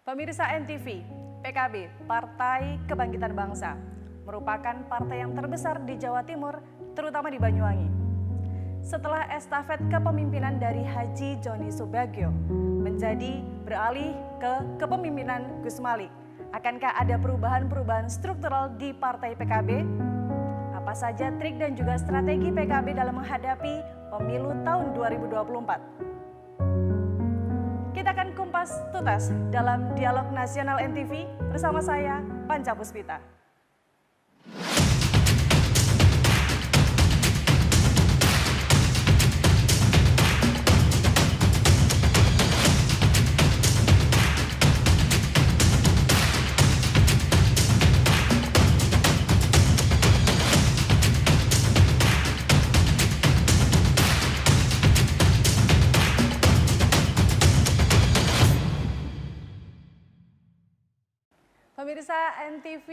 Pemirsa NTV, PKB, Partai Kebangkitan Bangsa, merupakan partai yang terbesar di Jawa Timur, terutama di Banyuwangi. Setelah estafet kepemimpinan dari Haji Joni Subagio menjadi beralih ke kepemimpinan Gus Malik, akankah ada perubahan-perubahan struktural di Partai PKB? Apa saja trik dan juga strategi PKB dalam menghadapi pemilu tahun 2024? Kita akan kumpas tuntas dalam Dialog Nasional NTV bersama saya, Panca Puspita. Pemirsa NTV,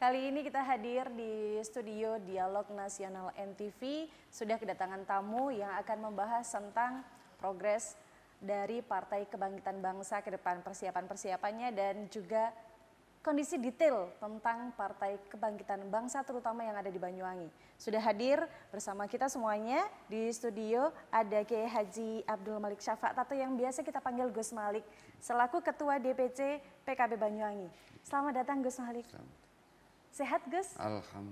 kali ini kita hadir di studio Dialog Nasional NTV. Sudah kedatangan tamu yang akan membahas tentang progres dari Partai Kebangkitan Bangsa ke depan, persiapan-persiapannya dan juga kondisi detail tentang Partai Kebangkitan Bangsa terutama yang ada di Banyuwangi. Sudah hadir bersama kita semuanya di studio ada Kiai Haji Abdul Malik Syafaat atau yang biasa kita panggil Gus Malik selaku Ketua DPC PKB Banyuwangi. Selamat datang Gus Malik. Sehat Gus?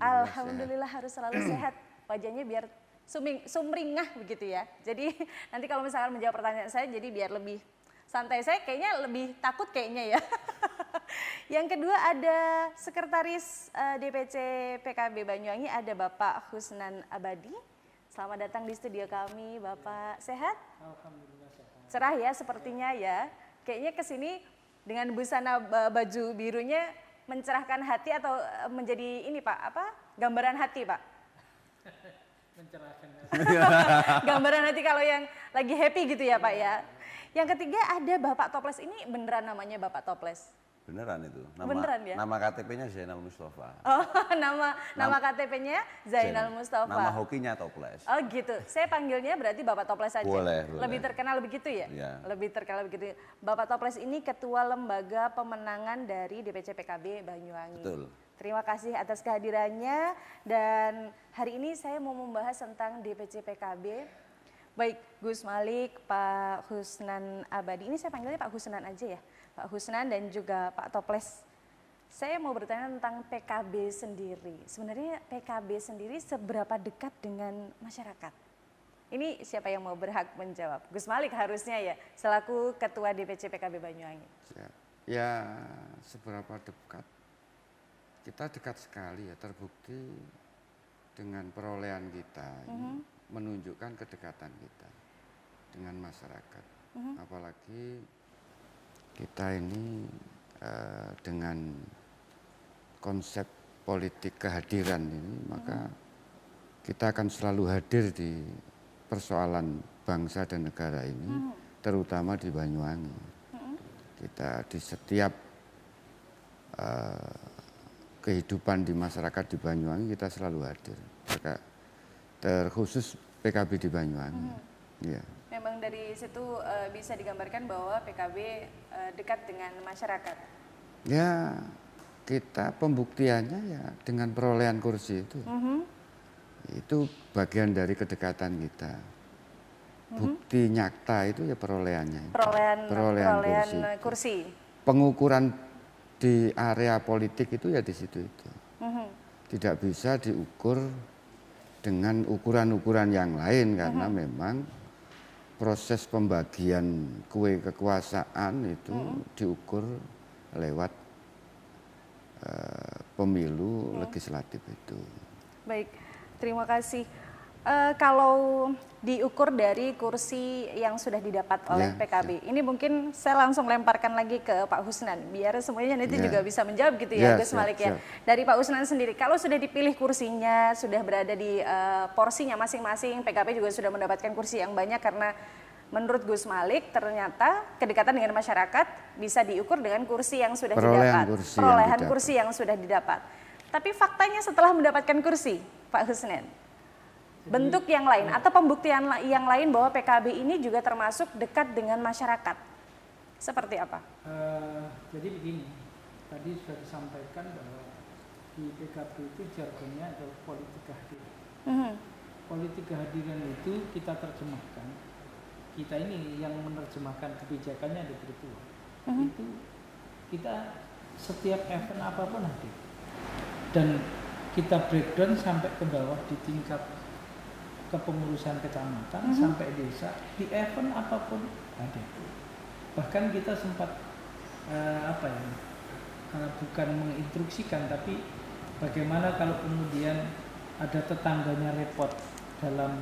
Alhamdulillah sehat. Harus selalu sehat. Wajahnya biar sumringah begitu ya. Jadi nanti kalau misalkan menjawab pertanyaan saya jadi biar lebih santai. Saya kayaknya lebih takut kayaknya ya. Yang kedua ada Sekretaris DPC PKB Banyuwangi ada Bapak Husnan Abadi. Selamat datang di studio kami Bapak. Sehat? Alhamdulillah sehat. Cerah ya sepertinya ya. Kayaknya kesini dengan busana baju birunya mencerahkan hati atau menjadi ini Pak, apa? Gambaran hati Pak? Mencerahkan hati. Gambaran hati kalau yang lagi happy gitu ya Pak ya. Yang ketiga ada Bapak Toples, ini beneran namanya Bapak Toples? Beneran itu. Beneran ya? Nama KTP-nya Zainal Mustafa. Oh, nama KTP-nya Zainal Mustafa. Nama hokinya Toples. Oh gitu. Saya panggilnya berarti Bapak Toples saja. Boleh. Lebih terkenal begitu ya? Ya. Lebih terkenal begitu. Bapak Toples ini Ketua Lembaga Pemenangan dari DPC PKB Banyuwangi. Betul. Terima kasih atas kehadirannya dan hari ini saya mau membahas tentang DPC PKB. Baik Gus Malik, Pak Husnan Abadi. Ini saya panggilnya Pak Husnan aja ya. Pak Husnan dan juga Pak Toples. Saya mau bertanya tentang PKB sendiri. Sebenarnya PKB sendiri seberapa dekat dengan masyarakat? Ini siapa yang mau berhak menjawab? Gus Malik harusnya ya, selaku Ketua DPC PKB Banyuwangi. Ya, seberapa dekat? Kita dekat sekali ya, terbukti dengan perolehan kita ini menunjukkan kedekatan kita dengan masyarakat. Apalagi kita ini dengan konsep politik kehadiran ini, maka kita akan selalu hadir di persoalan bangsa dan negara ini, terutama di Banyuwangi. Kita di setiap kehidupan di masyarakat di Banyuwangi kita selalu hadir. Terkhusus PKB di Banyuwangi. Ya. Memang dari situ bisa digambarkan bahwa PKB dekat dengan masyarakat. Ya, kita pembuktiannya ya dengan perolehan kursi itu. Itu bagian dari kedekatan kita. Bukti nyata itu ya perolehannya. Perolehan kursi. Pengukuran di area politik itu ya di situ itu. Tidak bisa diukur dengan ukuran-ukuran yang lain karena memang proses pembagian kue kekuasaan itu diukur lewat pemilu legislatif itu. Baik, terima kasih. Kalau diukur dari kursi yang sudah didapat oleh PKB, ini mungkin saya langsung lemparkan lagi ke Pak Husnan, biar semuanya nanti juga bisa menjawab gitu ya Gus Malik ya. Dari Pak Husnan sendiri, kalau sudah dipilih kursinya, sudah berada di porsinya masing-masing, PKB juga sudah mendapatkan kursi yang banyak karena menurut Gus Malik ternyata kedekatan dengan masyarakat bisa diukur dengan kursi yang sudah didapat, perolehan kursi yang sudah didapat. Tapi faktanya setelah mendapatkan kursi, Pak Husnan, bentuk yang lain atau pembuktian yang lain bahwa PKB ini juga termasuk dekat dengan masyarakat. seperti apa? Jadi begini, tadi sudah disampaikan bahwa di PKB itu jargonnya adalah politik kehadiran. Politik kehadiran itu kita terjemahkan, kita ini yang menerjemahkan kebijakannya di virtual. Itu kita setiap event apapun hadir. Dan kita breakdown sampai ke bawah di tingkat kepengurusan kecamatan sampai desa, di event apapun hadir. Bahkan kita sempat bukan menginstruksikan, tapi bagaimana kalau kemudian ada tetangganya repot dalam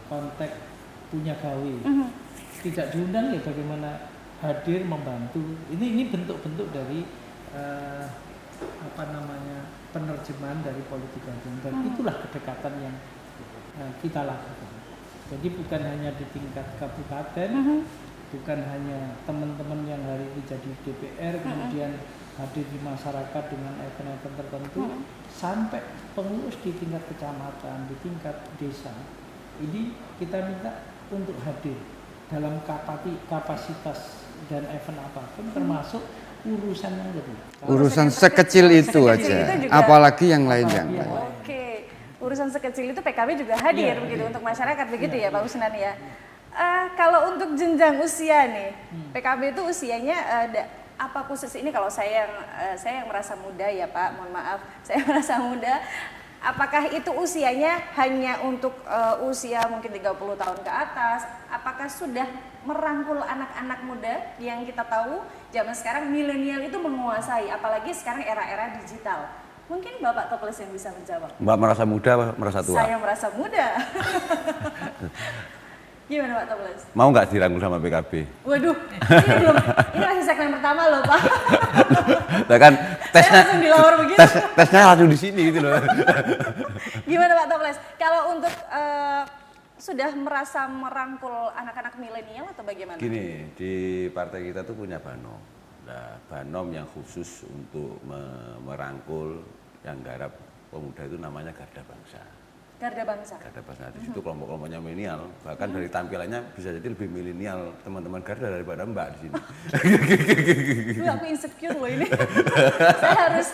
konteks punya gawe, tidak diundang ya bagaimana hadir membantu. Ini bentuk-bentuk dari penerjemahan dari politik kehadiran, dan itulah kedekatan yang kita lakukan. Jadi bukan hanya di tingkat kabupaten, bukan hanya teman-teman yang hari ini jadi DPR kemudian hadir di masyarakat dengan event-event tertentu, sampai pengurus di tingkat kecamatan, di tingkat desa. Ini kita minta untuk hadir dalam kapasitas dan event apapun, termasuk urusan yang lebih. Urusan sekecil itu aja, apalagi yang lain yang lain. Oke, urusan sekecil itu PKB juga hadir begitu untuk masyarakat begitu ya Pak Usnan ya. Kalau untuk jenjang usia nih, PKB itu usianya apa khusus ini? Kalau saya yang merasa muda ya Pak, mohon maaf, saya merasa muda. Apakah itu usianya hanya untuk usia mungkin 30 tahun ke atas? Apakah sudah merangkul anak-anak muda yang kita tahu zaman sekarang milenial itu menguasai, apalagi sekarang era-era digital? Mungkin Bapak Toples yang bisa menjawab. Mbak merasa muda, merasa tua? Saya merasa muda. Gimana Pak Toples? Mau nggak dirangkul sama PKB? Waduh, ini masih segmen pertama loh Pak. Nah kan tesnya, langsung dilawar begitu. tesnya langsung di sini gitu loh. Gimana Pak Toples? Kalau untuk sudah merasa merangkul anak-anak milenial atau bagaimana? Gini, di partai kita tuh punya Banom. Nah, Banom yang khusus untuk merangkul yang garap pemuda itu namanya Garda Bangsa. Garda Bangsa. Garda Bangsa, di situ kelompok-kelompoknya milenial, bahkan dari tampilannya bisa jadi lebih milenial teman-teman Garda daripada Mbak di sini. Duh, aku insecure loh ini. Saya harus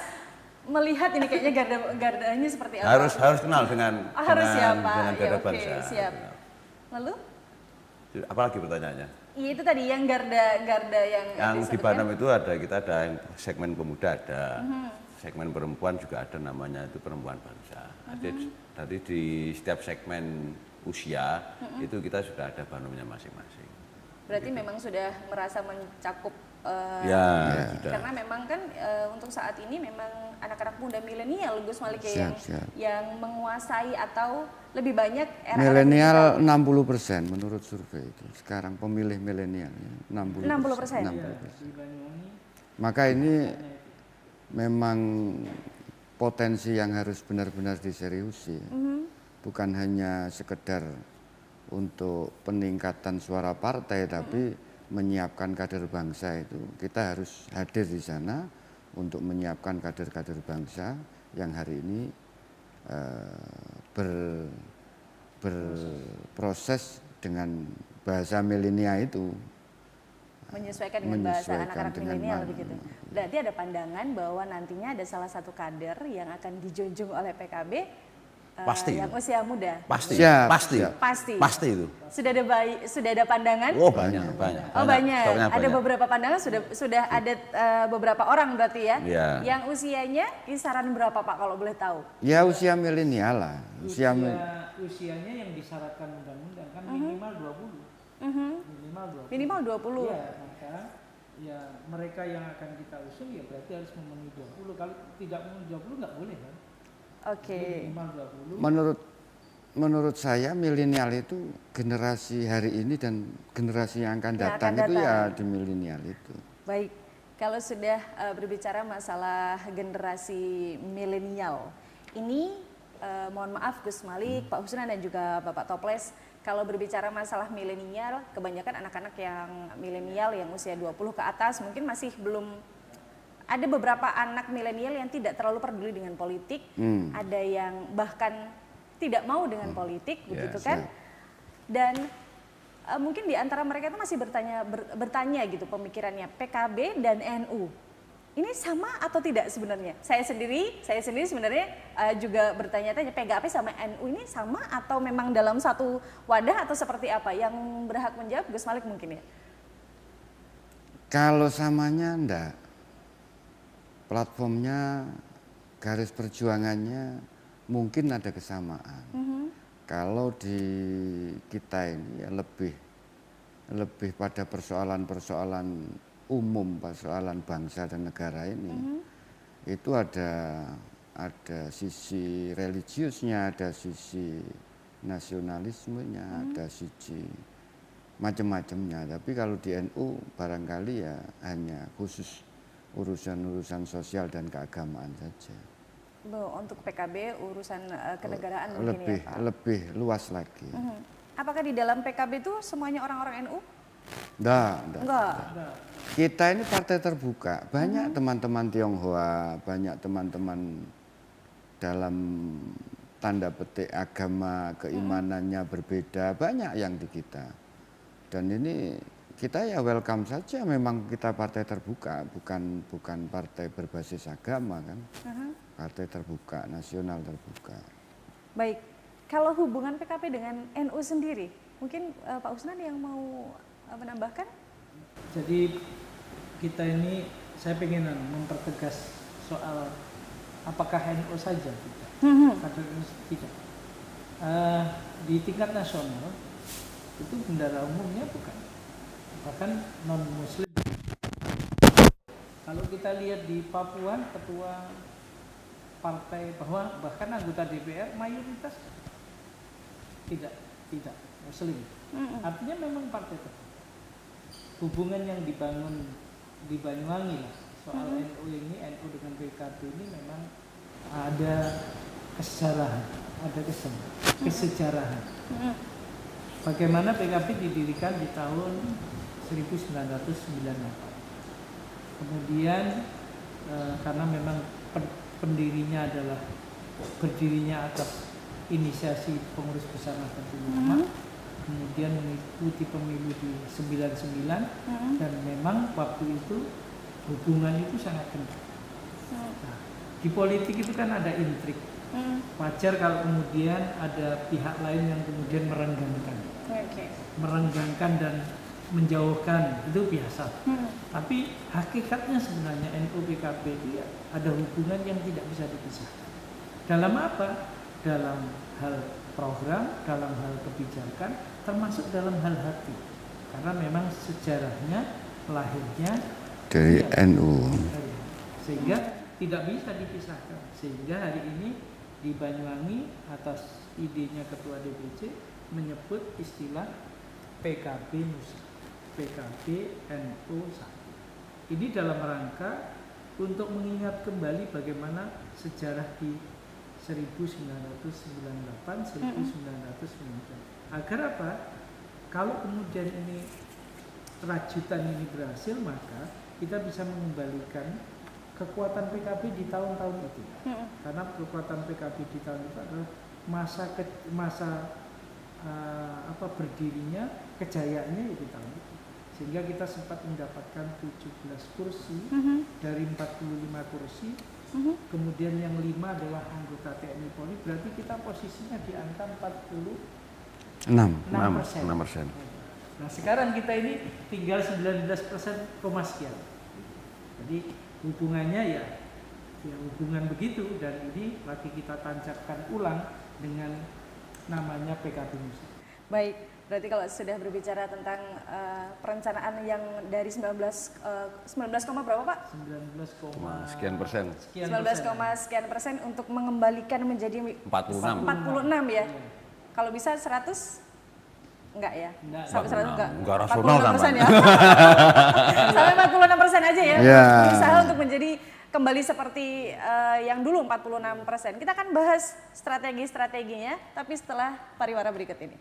melihat ini kayaknya gardanya seperti apa. Harus kenal dengan dengan Garda ya, Bangsa. Oke, siap. Lalu? Apalagi pertanyaannya? Iya itu tadi yang garda yang di Banom itu kita ada yang segmen pemuda ada, segmen perempuan juga ada, namanya itu perempuan bangsa. Tadi di setiap segmen usia itu kita sudah ada Banomnya masing-masing. Berarti memang sudah merasa mencakup. Sudah. Karena memang kan untuk saat ini memang anak-anak muda milenial Gus Malik yang menguasai atau lebih banyak era milenial 60% menurut survei itu. Sekarang pemilih milenial 60%. 60%. 60%. Maka ini memang potensi yang harus benar-benar diseriusi. Bukan hanya sekedar untuk peningkatan suara partai, tapi menyiapkan kader bangsa itu. Kita harus hadir di sana untuk menyiapkan kader-kader bangsa yang hari ini berproses dengan bahasa milenial itu. Menyesuaikan dengan bahasa anak-anak milenial begitu. Berarti ada pandangan bahwa nantinya ada salah satu kader yang akan dijunjung oleh PKB pasti yang usia muda. Pasti. Siap, pasti. siap. Pasti itu. Sudah ada pandangan? Oh, banyak. Oh, banyak. Ada beberapa pandangan sudah ada beberapa orang berarti ya. Yang usianya kisaran berapa Pak kalau boleh tahu? Ya usia milenial lah. Usianya yang disyaratkan undang-undang kan minimal 20. Minimal 20. Iya, maka ya mereka yang akan kita usung ya berarti harus memenuhi 20. Kalau tidak memenuhi 20 nggak boleh kan? Oke. Menurut saya milenial itu generasi hari ini dan generasi yang akan datang itu ya di milenial itu. Baik, kalau sudah berbicara masalah generasi milenial, ini mohon maaf Gus Malik, Pak Husnan dan juga Bapak Toples, kalau berbicara masalah milenial, kebanyakan anak-anak yang milenial yang usia 20 ke atas mungkin masih belum. Ada beberapa anak milenial yang tidak terlalu peduli dengan politik, ada yang bahkan tidak mau dengan politik, begitu kan? Dan mungkin di antara mereka itu masih bertanya gitu pemikirannya PKB dan NU. Ini sama atau tidak sebenarnya? Saya sendiri sebenarnya juga bertanya-tanya PKB sama NU ini sama atau memang dalam satu wadah atau seperti apa? Yang berhak menjawab Gus Malik mungkin ya. Kalau samanya enggak. Platformnya, garis perjuangannya mungkin ada kesamaan. Kalau di kita ini ya lebih pada persoalan-persoalan umum, persoalan bangsa dan negara ini, itu ada sisi religiusnya, ada sisi nasionalismenya, ada sisi macam-macamnya. Tapi kalau di NU barangkali ya hanya khusus urusan-urusan sosial dan keagamaan saja. Untuk PKB urusan kenegaraan mungkin lebih, ya Pak? Lebih luas lagi. Apakah di dalam PKB itu semuanya orang-orang NU? Enggak. Kita ini partai terbuka. Banyak teman-teman Tionghoa, banyak teman-teman dalam tanda petik agama, keimanannya berbeda, banyak yang di kita. Dan ini kita ya welcome saja, memang kita partai terbuka, bukan partai berbasis agama kan. Partai terbuka, nasional terbuka. Baik, kalau hubungan PKB dengan NU sendiri, mungkin Pak Usnan yang mau menambahkan? Jadi kita ini, saya pengen mempertegas soal apakah NU saja tidak. Tidak. Di tingkat nasional itu bendera umumnya bukan, bahkan non Muslim. Kalau kita lihat di Papua, ketua partai bahkan anggota DPR mayoritas tidak Muslim. Artinya memang partai terbuka. Hubungan yang dibangun di Banyuwangi lah soal NU ini, NU dengan PKB ini memang ada kesejarahan, kesejarahan. Bagaimana PKB didirikan di tahun 1998. Kemudian karena memang berdirinya atas inisiasi pengurus besar Nahdlatul Ulama, kemudian mengikuti pemilu di 99 dan memang waktu itu hubungan itu sangat kental. Nah, di politik itu kan ada intrik. Wajar kalau kemudian ada pihak lain yang kemudian merenggangkan dan menjauhkan, itu biasa. Tapi hakikatnya sebenarnya NU PKB itu ya ada hubungan yang tidak bisa dipisahkan. Dalam apa? Dalam hal program, dalam hal kebijakan, termasuk dalam hal hati. Karena memang sejarahnya lahirnya dari NU. Sehingga tidak bisa dipisahkan. Sehingga hari ini di Banyuwangi atas idenya Ketua DPC menyebut istilah PKB Nusantara. PKB NU 1. Ini dalam rangka untuk mengingat kembali bagaimana sejarah di 1998, 1999. Agar apa? Kalau kemudian ini rajutan ini berhasil, maka kita bisa mengembalikan kekuatan PKB di tahun-tahun itu. Karena kekuatan PKB di tahun itu adalah berdirinya, kejayaannya di tahun itu. Sehingga kita sempat mendapatkan 17 kursi dari 45 kursi. Kemudian yang 5 adalah anggota TNI Polri, berarti kita posisinya di angka 46%. Nah sekarang kita ini tinggal 19% sekian. Jadi hubungannya ya hubungan begitu, dan ini lagi kita tancapkan ulang dengan namanya PKB Nusantara. Baik, berarti kalau sudah berbicara tentang perencanaan yang dari 19, berapa Pak? 19, sekian persen. 19, sekian persen untuk mengembalikan menjadi 46 ya. Kalau bisa 100 enggak ya? Sampai 100 enggak rasional kan ya. Sampai 46% aja ya. Berusaha untuk menjadi kembali seperti yang dulu 46%. Kita akan bahas strategi-strateginya, tapi setelah pariwara berikut ini.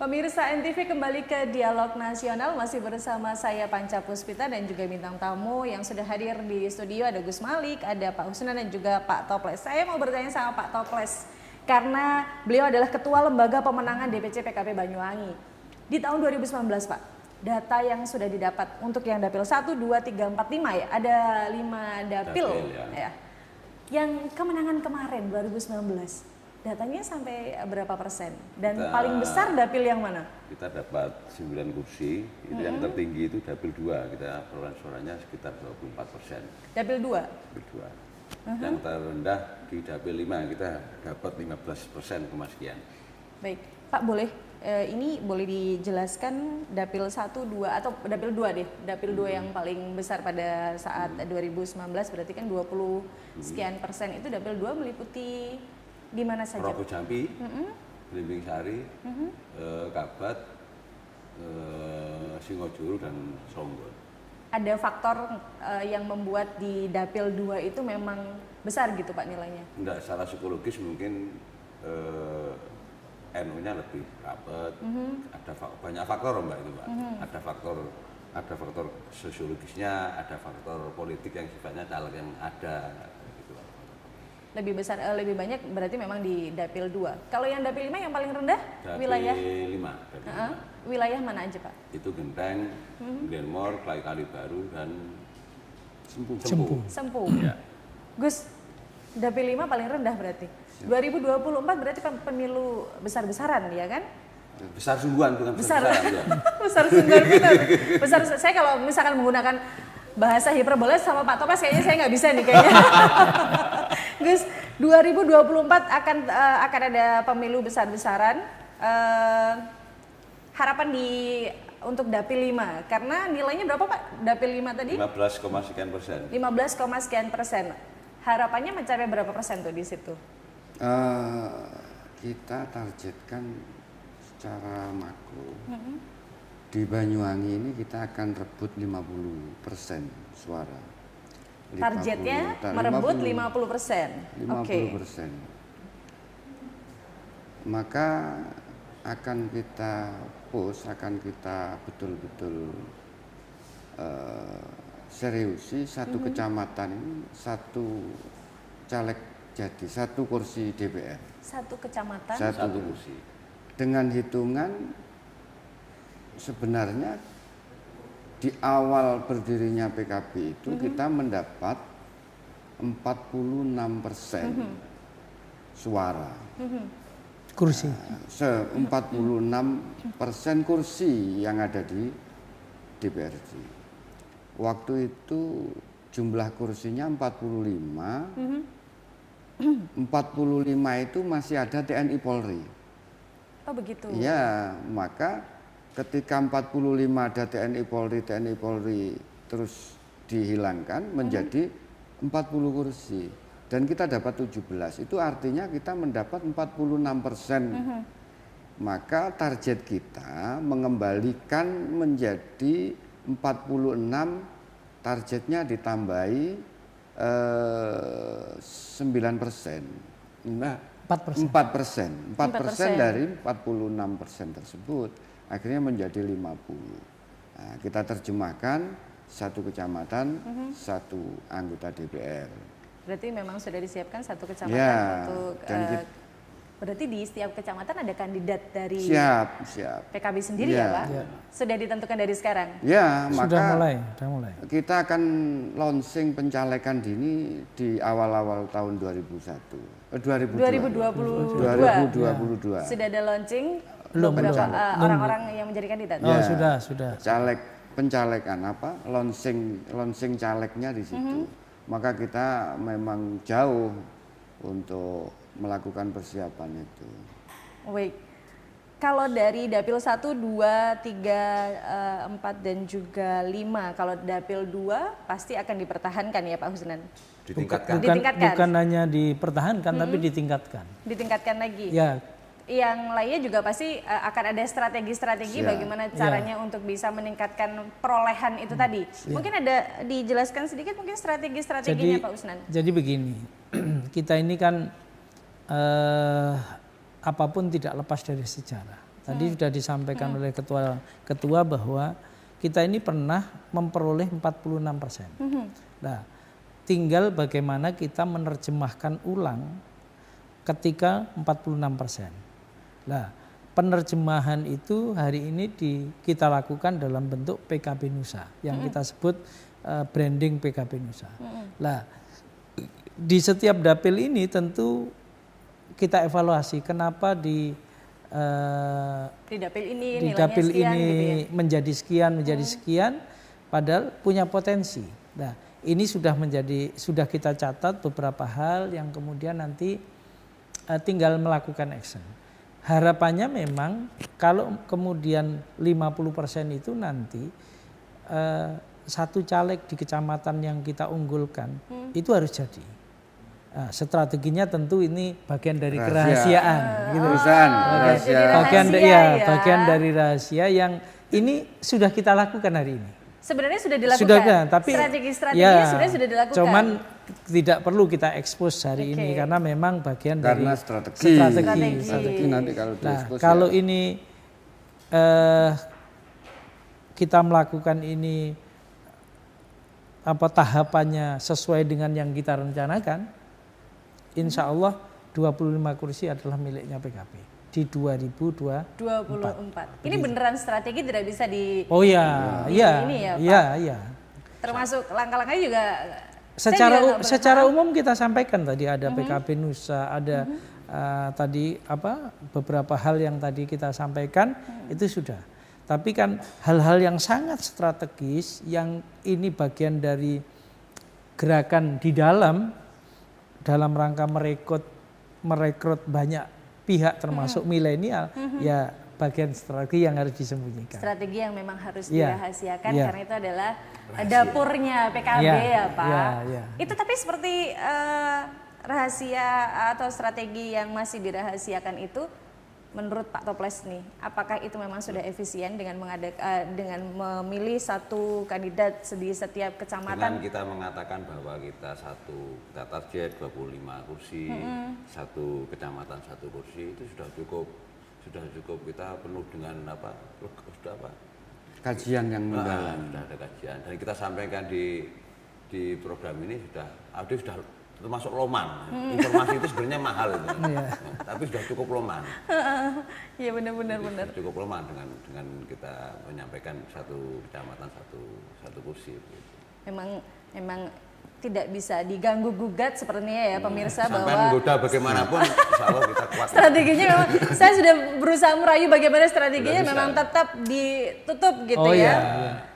Pemirsa NTV kembali ke Dialog Nasional, masih bersama saya Panca Puspita dan juga bintang tamu yang sudah hadir di studio, ada Gus Malik, ada Pak Husnan dan juga Pak Toples. Saya mau bertanya sama Pak Toples karena beliau adalah Ketua Lembaga Pemenangan DPC PKB Banyuwangi. Di tahun 2019 Pak, data yang sudah didapat untuk yang dapil 1, 2, 3, 4, 5 ya, ada 5 dapil ya. Yang kemenangan kemarin 2019. Datanya sampai berapa persen? Dan paling besar dapil yang mana? Kita dapat 9 kursi, itu yang tertinggi itu dapil 2, kita perolehan suaranya sekitar 24%. Dapil 2? Dapil 2. Yang terendah di dapil 5, kita dapat 15% sekian. Baik, Pak boleh, ini boleh dijelaskan dapil 1, 2, atau dapil 2 deh. Dapil 2 yang paling besar pada saat 2019, berarti kan 20 sekian persen itu dapil 2 meliputi di mana saja? Rogo Jampi, Belimbing Sari, Kabat, Singojuru dan Songgon. Ada faktor yang membuat di dapil 2 itu memang besar gitu Pak nilainya? Enggak, secara psikologis mungkin NU-nya lebih rapat, ada banyak faktor Mbak itu Mbak. Ada faktor sosiologisnya, ada faktor politik yang sifatnya caleg yang ada. Lebih besar, lebih banyak berarti memang di dapil 2. Kalau yang dapil 5 yang paling rendah dapil wilayah? 5. Wilayah mana aja Pak? Itu Genteng, Denmor, Klai Kalibaru dan Sempu. Ya. Gus, dapil 5 paling rendah berarti. 2024 berarti pemilu besar-besaran ya kan? Besar sungguhan bukan besar. Ya. Besar sungguhan benar. Besar, saya kalau misalkan menggunakan bahasa hiperbola sama Pak Toples kayaknya saya nggak bisa nih kayaknya. Gus, 2024 akan ada pemilu besar-besaran. Harapan untuk dapil 5 karena nilainya berapa Pak? Dapil 5 tadi? 15, sekian persen. 15, sekian persen. Harapannya mencapai berapa persen tuh di situ? Kita targetkan secara makro. Di Banyuwangi ini kita akan rebut 50% suara. Targetnya merebut 50%. 50%. Maka akan kita push, akan kita betul-betul seriusi satu kecamatan ini, satu caleg jadi, satu kursi DPR. Satu kecamatan? Satu kursi. Dengan hitungan sebenarnya di awal berdirinya PKB itu kita mendapat 46% suara. Kursi. 46% kursi yang ada di DPRD. Waktu itu jumlah kursinya 45. 45 itu masih ada TNI Polri. Oh begitu. Ya, maka ketika 45 ada TNI Polri terus dihilangkan menjadi 40 kursi dan kita dapat 17. Itu artinya kita mendapat 46%. Maka target kita mengembalikan menjadi 46, targetnya ditambahi 9%. Nah, 4% dari 46% tersebut akhirnya menjadi 50. Nah, kita terjemahkan satu kecamatan, satu anggota DPR. Berarti memang sudah disiapkan satu kecamatan untuk berarti di setiap kecamatan ada kandidat dari siap. PKB sendiri ya Pak? Sudah ditentukan dari sekarang? Ya, sudah maka mulai. Kita akan launching pencalekan dini di awal-awal tahun 2022. Sudah ada launching belum orang-orang yang menjadi kandidat? Oh, sudah. Pencalekan launching calegnya di situ. Maka kita memang jauh untuk melakukan persiapan itu. Baik. Kalau dari dapil 1, 2, 3, 4 dan juga 5, kalau dapil 2 pasti akan dipertahankan ya Pak Husnan? Ditingkatkan. Bukan hanya dipertahankan tapi ditingkatkan. Ditingkatkan lagi. Ya. Yang lainnya juga pasti akan ada strategi-strategi bagaimana caranya untuk bisa meningkatkan perolehan itu tadi. Mungkin ada dijelaskan sedikit mungkin strategi-strateginya Pak Husnan. Jadi begini, kita ini kan apapun tidak lepas dari sejarah. Tadi sudah disampaikan oleh ketua bahwa kita ini pernah memperoleh 46%. Nah, tinggal bagaimana kita menerjemahkan ulang ketika 46%. Nah, penerjemahan itu hari ini kita lakukan dalam bentuk PKB Nusa yang kita sebut branding PKB Nusa. Nah, di setiap dapil ini tentu kita evaluasi kenapa di dapil ini di nilainya dapil sekian ini gitu ya. menjadi sekian padahal punya potensi. Nah, ini sudah kita catat beberapa hal yang kemudian nanti tinggal melakukan action. Harapannya memang kalau kemudian 50% itu nanti satu caleg di kecamatan yang kita unggulkan itu harus jadi. Nah, strateginya tentu ini bagian dari kerahasiaan, gitu. Bagian dari rahasia yang ini sudah kita lakukan hari ini. Sebenarnya sudah dilakukan. Sudah kan, tapi strategi-strateginya sudah dilakukan. Cuman tidak perlu kita expose hari ini karena memang bagian karena dari strategi nanti kalau nah, kalau ini kita melakukan ini tahapannya sesuai dengan yang kita rencanakan, insya Allah 25 kursi adalah miliknya PKB di 2024. Ini beneran strategi tidak bisa di iya. Termasuk langkah-langkahnya juga secara umum kita sampaikan tadi ada PKB Nusa, ada tadi beberapa hal yang tadi kita sampaikan itu sudah. Tapi kan hal-hal yang sangat strategis yang ini bagian dari gerakan di dalam rangka merekrut banyak pihak termasuk milenial, ya bagian strategi yang harus disembunyikan. Strategi yang memang harus dirahasiakan karena itu adalah dapurnya PKB ya Pak. Itu tapi seperti rahasia atau strategi yang masih dirahasiakan itu, menurut Pak Toples nih, apakah itu memang sudah efisien dengan dengan memilih satu kandidat di setiap kecamatan? Dengan kita mengatakan bahwa kita target 25 kursi, satu kecamatan satu kursi itu sudah cukup kita penuh dengan kajian yang mendalam. Sudah ada kajian dan kita sampaikan di program ini sudah termasuk loman. Informasi itu sebenarnya mahal itu. Tapi sudah cukup loman. Iya benar. Cukup loman dengan kita menyampaikan satu kecamatan satu kursi. Memang tidak bisa diganggu gugat sepertinya ya pemirsa sampai bahwa menggoda bagaimanapun insya Allah kita kuat. Strateginya memang saya sudah berusaha merayu bagaimana strateginya memang tetap ditutup gitu ya.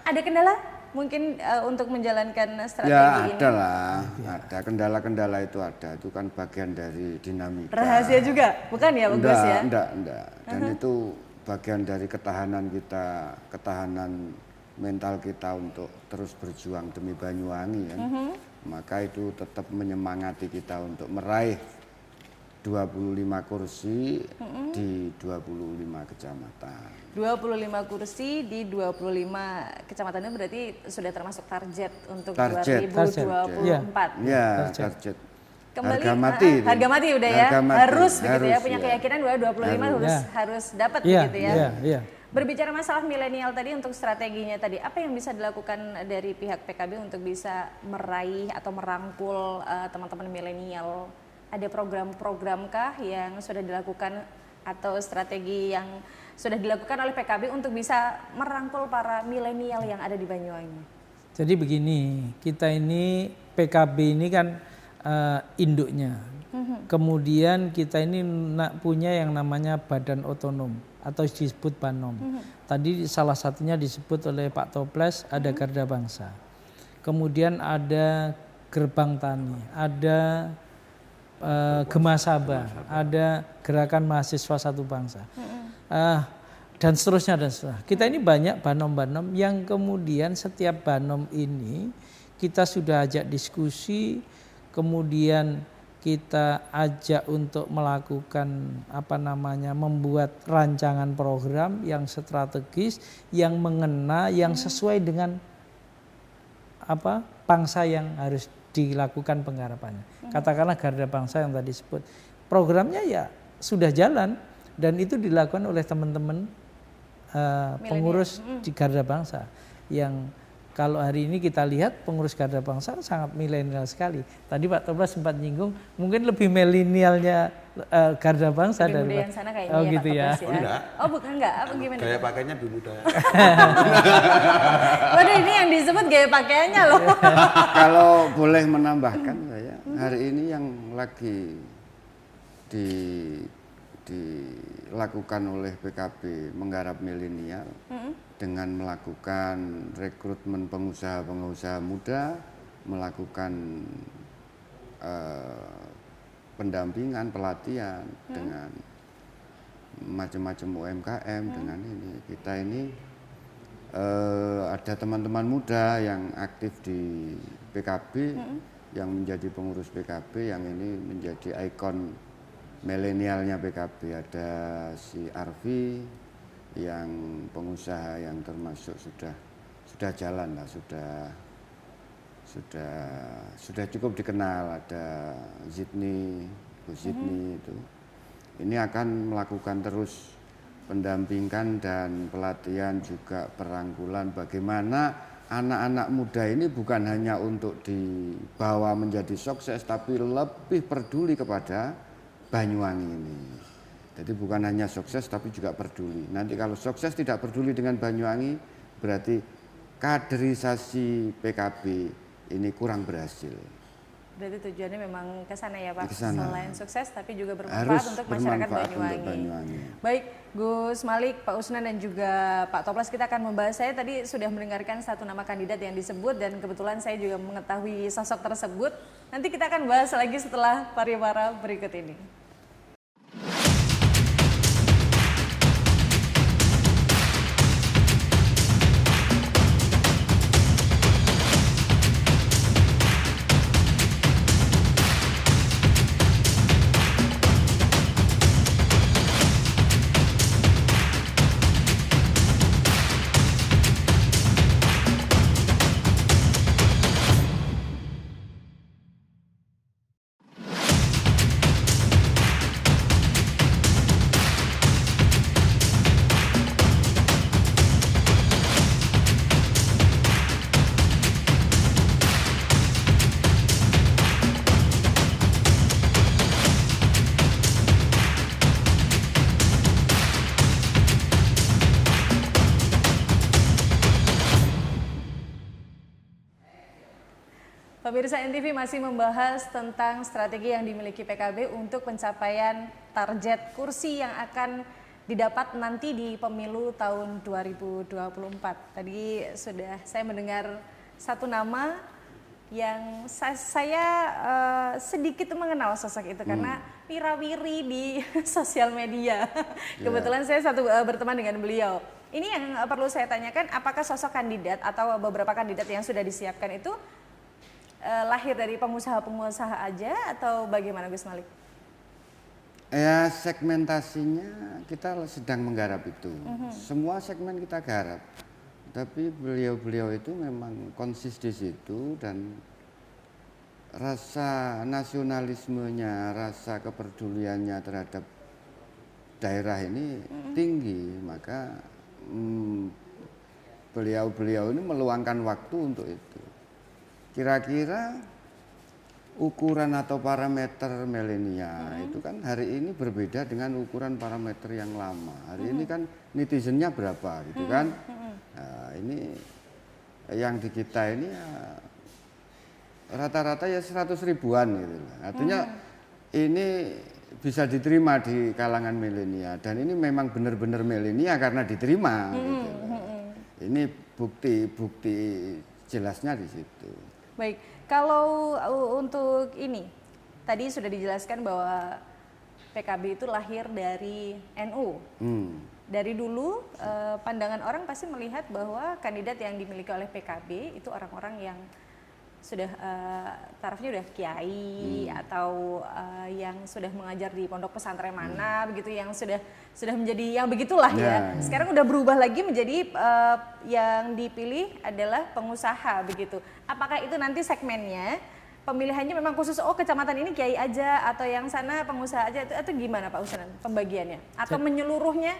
Ada kendala? Mungkin untuk menjalankan strategi ini? Ada kendala-kendala itu ada, itu kan bagian dari dinamika. Rahasia juga, bukan ya Bung Gus ya? Enggak. Dan itu bagian dari ketahanan kita, ketahanan mental kita untuk terus berjuang demi Banyuwangi kan. Maka itu tetap menyemangati kita untuk meraih 25 kursi di 25 kecamatan. 25 kursi di 25 kecamatan itu berarti sudah termasuk target untuk 2024. Ya, target. Kembali harga mati udah ya. Harus begitu ya, punya keyakinan bahwa 25 harus dapat begitu ya. Berbicara masalah milenial tadi untuk strateginya tadi, apa yang bisa dilakukan dari pihak PKB untuk bisa meraih atau merangkul teman-teman milenial? Ada program-programkah yang sudah dilakukan atau strategi yang sudah dilakukan oleh PKB untuk bisa merangkul para milenial yang ada di Banyuwangi? Jadi begini, kita ini PKB ini kan induknya. Kemudian kita ini punya yang namanya badan otonom atau disebut Banom. Tadi salah satunya disebut oleh Pak Toples ada Garda Bangsa. Kemudian ada Gerbang Tani, ada Gemasaba, ada Gerakan Mahasiswa Satu Bangsa, dan seterusnya. Kita ini banyak banom-banom yang kemudian setiap banom ini kita sudah ajak diskusi, kemudian kita ajak untuk melakukan membuat rancangan program yang strategis, yang mengena, yang sesuai dengan bangsa yang harus dilakukan penggarapannya. Katakanlah Garda Bangsa yang tadi disebut, programnya ya sudah jalan, Dan itu dilakukan oleh teman-teman pengurus di Garda Bangsa yang kalau hari ini kita lihat pengurus Garda Bangsa sangat milenial sekali. Tadi Pak Toplas sempat nyinggung mungkin lebih milenialnya Garda Bangsa dari yang sana kayaknya oh ya, gitu Pak ya. Toplas ya. Enggak. Oh bukan enggak, apa gimana? Gaya pakainya lebih muda. Waduh ini yang disebut gaya pakaiannya loh. Kalau boleh menambahkan saya, hari ini yang lagi dilakukan oleh PKB menggarap milenial dengan melakukan rekrutmen pengusaha-pengusaha muda, melakukan pendampingan, pelatihan dengan macam-macam UMKM dengan ini. Kita ini ada teman-teman muda yang aktif di PKB, yang menjadi pengurus PKB, yang ini menjadi ikon milenialnya PKB. Ada si Arfi yang pengusaha yang termasuk sudah jalan lah, sudah cukup dikenal. Ada Zidni, Bu Zidni itu. Ini akan melakukan terus pendampingan dan pelatihan juga perangkulan bagaimana anak-anak muda ini bukan hanya untuk dibawa menjadi sukses tapi lebih peduli kepada Banyuwangi ini. Jadi bukan hanya sukses tapi juga peduli. Nanti kalau sukses tidak peduli dengan Banyuwangi berarti kaderisasi PKB ini kurang berhasil. Berarti tujuannya memang ke sana ya Pak. Kesana. Selain sukses tapi juga bermanfaat Harus untuk masyarakat bermanfaat Banyuwangi. untuk Banyuwangi. Baik, Gus Malik, Pak Usnan dan juga Pak Toplas, kita akan membahas. Saya tadi sudah mendengarkan satu nama kandidat yang disebut dan kebetulan saya juga mengetahui sosok tersebut. Nanti kita akan bahas lagi setelah pariwara berikut ini. Pemirsa NTV masih membahas tentang strategi yang dimiliki PKB untuk pencapaian target kursi yang akan didapat nanti di pemilu tahun 2024. Tadi sudah saya mendengar satu nama yang saya sedikit mengenal sosok itu karena wirawiri di sosial media. Kebetulan saya berteman dengan beliau. Ini yang perlu saya tanyakan, apakah sosok kandidat atau beberapa kandidat yang sudah disiapkan itu lahir dari pengusaha-pengusaha aja atau bagaimana Gus Malik? Ya segmentasinya kita sedang menggarap itu. Semua segmen kita garap. Tapi beliau-beliau itu memang konsis di situ dan rasa nasionalismenya, rasa kepeduliannya terhadap daerah ini tinggi. Maka beliau-beliau ini meluangkan waktu untuk itu. Kira-kira ukuran atau parameter milenial itu kan hari ini berbeda dengan ukuran parameter yang lama. Hari ini kan netizennya berapa gitu kan. Nah, ini yang di kita ini ya, rata-rata ya 100 ribuan gitu. Artinya ini bisa diterima di kalangan milenial dan ini memang benar-benar milenial karena diterima gitu. Ini bukti jelasnya di situ. Baik, kalau untuk ini, tadi sudah dijelaskan bahwa PKB itu lahir dari NU. Dari dulu pandangan orang pasti melihat bahwa kandidat yang dimiliki oleh PKB itu orang-orang yang sudah tarafnya udah kiai atau yang sudah mengajar di pondok pesantren mana begitu, yang sudah menjadi yang begitulah ya. Sekarang udah berubah lagi menjadi yang dipilih adalah pengusaha begitu. Apakah itu nanti segmennya pemilihannya memang khusus kecamatan ini kiai aja atau yang sana pengusaha aja itu gimana Pak Usman pembagiannya atau menyeluruhnya?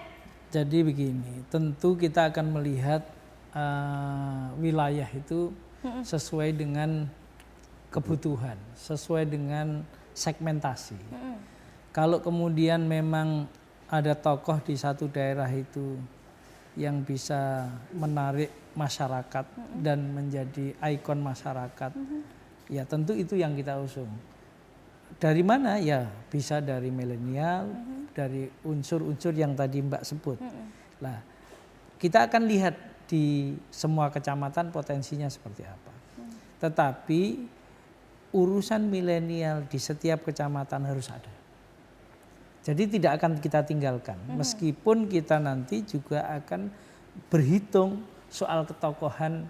Jadi begini, tentu kita akan melihat wilayah itu sesuai dengan kebutuhan, sesuai dengan segmentasi. Kalau kemudian memang ada tokoh di satu daerah itu yang bisa menarik masyarakat dan menjadi ikon masyarakat, ya tentu itu yang kita usung. Dari mana? Ya bisa dari milenial, dari unsur-unsur yang tadi Mbak sebut. Nah, kita akan lihat di semua kecamatan potensinya seperti apa. Tetapi urusan milenial di setiap kecamatan harus ada. Jadi tidak akan kita tinggalkan, meskipun kita nanti juga akan berhitung soal ketokohan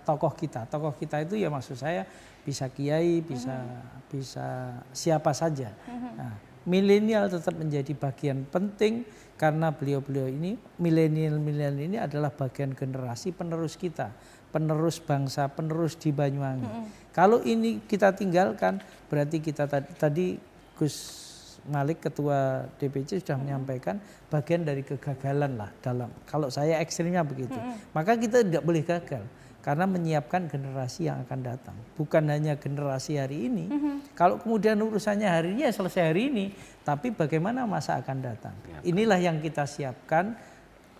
tokoh kita. Tokoh kita itu ya maksud saya bisa kiai, bisa siapa saja. Nah, milenial tetap menjadi bagian penting karena beliau-beliau ini, milenial ini adalah bagian generasi penerus kita, penerus bangsa, penerus di Banyuwangi. Kalau ini kita tinggalkan, berarti kita tadi Gus Malik Ketua DPC sudah menyampaikan bagian dari kegagalan lah dalam, kalau saya ekstrimnya begitu. Maka kita tidak boleh gagal karena menyiapkan generasi yang akan datang. Bukan hanya generasi hari ini, kalau kemudian urusannya hari ini ya selesai hari ini, tapi bagaimana masa akan datang. Inilah yang kita siapkan,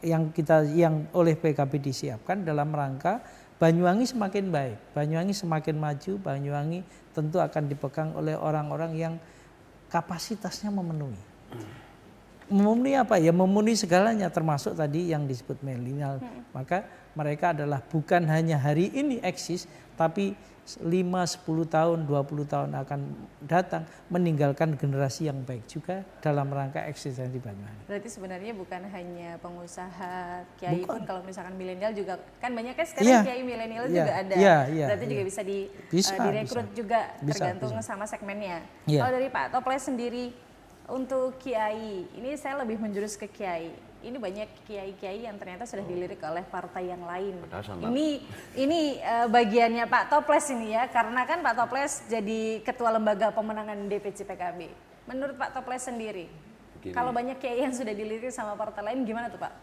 yang oleh PKB disiapkan dalam rangka Banyuwangi semakin baik, Banyuwangi semakin maju, Banyuwangi tentu akan dipegang oleh orang-orang yang kapasitasnya memenuhi. Memenuhi apa? Ya memenuhi segalanya termasuk tadi yang disebut milenial. Maka mereka adalah bukan hanya hari ini eksis, tapi 5, 10 tahun, 20 tahun akan datang meninggalkan generasi yang baik juga dalam rangka eksistensi Banyuwangi. Berarti sebenarnya bukan hanya pengusaha, kiai pun kalau misalkan milenial juga kan banyak kan sekarang kiai milenial juga ada. Berarti juga bisa direkrut juga tergantung sama segmennya. Kalau dari Pak Toples sendiri untuk kiai, ini saya lebih menjurus ke kiai. Ini banyak kiai-kiai yang ternyata sudah dilirik oleh partai yang lain. Ini bagiannya Pak Toples ini ya, karena kan Pak Toples jadi ketua lembaga pemenangan DPC PKB. Menurut Pak Toples sendiri, kalau banyak kiai yang sudah dilirik sama partai lain, gimana tuh Pak?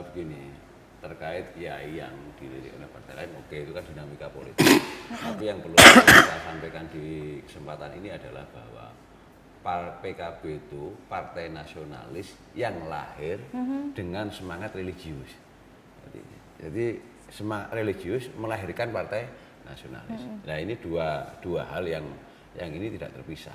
Begini, terkait kiai yang dilirik oleh partai lain, oke itu kan dinamika politik. Tapi yang perlu kita sampaikan di kesempatan ini adalah bahwa PKB itu partai nasionalis yang lahir dengan semangat religius. Jadi semangat religius melahirkan partai nasionalis. Nah ini dua hal yang ini tidak terpisah.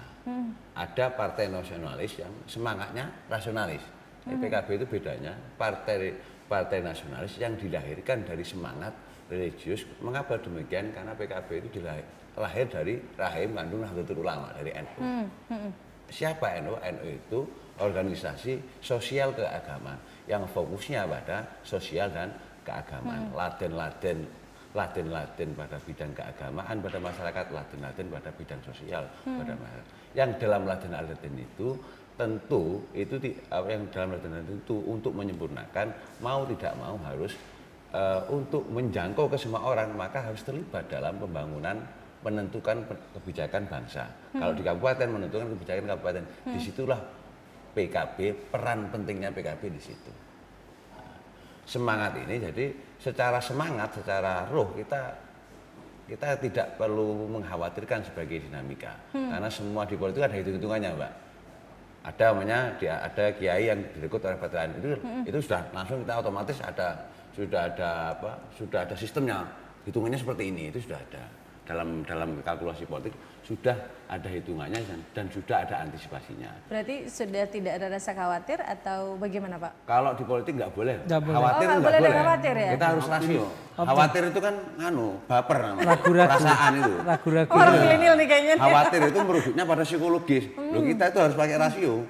Ada partai nasionalis yang semangatnya rasionalis. PKB itu bedanya partai nasionalis yang dilahirkan dari semangat religius. Mengapa demikian? Karena PKB itu lahir dari rahim kandung Nahdlatul Ulama, dari NU. Siapa NU? NU itu organisasi sosial keagamaan yang fokusnya pada sosial dan keagamaan. Laden-laden pada bidang keagamaan pada masyarakat, laden-laden pada bidang sosial pada masyarakat. Yang dalam laden-laden itu tentu yang dalam laden-laden itu untuk menyempurnakan mau tidak mau harus untuk menjangkau ke semua orang, maka harus terlibat dalam pembangunan menentukan kebijakan bangsa. Kalau di kabupaten menentukan kebijakan kabupaten, disitulah PKB, peran pentingnya PKB di situ. Semangat ini jadi secara semangat, secara roh kita tidak perlu mengkhawatirkan sebagai dinamika, karena semua di politik ada hitung-hitungannya, Mbak. Ada kiai yang direkrut oleh partai lain itu sudah langsung kita otomatis sudah ada sistemnya, hitungannya seperti ini, itu sudah ada. Dalam kalkulasi politik sudah ada hitungannya dan sudah ada antisipasinya. Berarti sudah tidak ada rasa khawatir atau bagaimana Pak? Kalau di politik nggak boleh. Khawatir nggak boleh. Khawatir ya? Kita harus rasio. Khawatir itu kan baper namanya. Perasaan itu. Ragu-ragu. Orang milenial nih kayaknya. Khawatir itu merujuknya pada psikologis. Loh, kita itu harus pakai rasio.